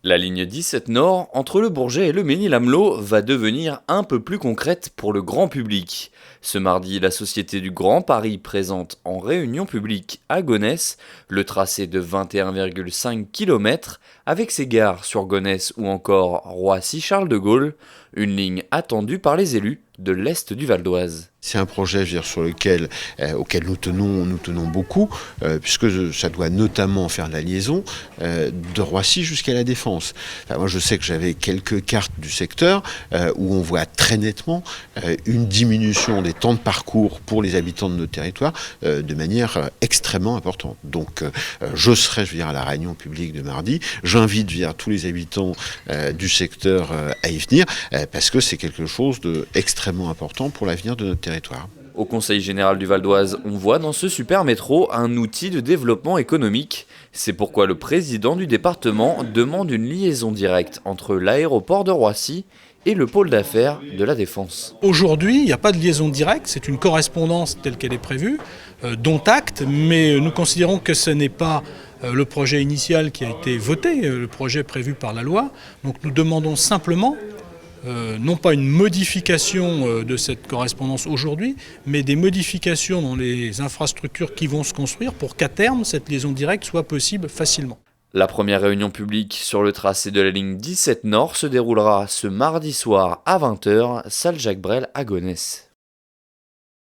La ligne 17 Nord, entre le Bourget et le Mesnil-Amelot, va devenir un peu plus concrète pour le grand public. Ce mardi, la Société du Grand Paris présente en réunion publique à Gonesse le tracé de 21,5 km avec ses gares sur Gonesse ou encore Roissy-Charles de Gaulle, une ligne attendue par les élus de l'Est du Val d'Oise. C'est un projet sur lequel, auquel nous tenons beaucoup, puisque ça doit notamment faire la liaison de Roissy jusqu'à la Défense. Enfin, moi, je sais que j'avais quelques cartes du secteur où on voit très nettement une diminution des temps de parcours pour les habitants de notre territoire de manière extrêmement importante. Donc, je serai, à la réunion publique de mardi. J'invite tous les habitants du secteur à y venir parce que c'est quelque chose d'extrêmement important pour l'avenir de notre territoire. Au Conseil général du Val d'Oise, on voit dans ce super métro un outil de développement économique. C'est pourquoi le président du département demande une liaison directe entre l'aéroport de Roissy et le pôle d'affaires de la Défense. Aujourd'hui, il n'y a pas de liaison directe, c'est une correspondance telle qu'elle est prévue, dont acte, mais nous considérons que ce n'est pas le projet initial qui a été voté, le projet prévu par la loi. Donc nous demandons simplement non pas une modification de cette correspondance aujourd'hui, mais des modifications dans les infrastructures qui vont se construire pour qu'à terme, cette liaison directe soit possible facilement. La première réunion publique sur le tracé de la ligne 17 Nord se déroulera ce mardi soir à 20h, salle Jacques Brel à Gonesse.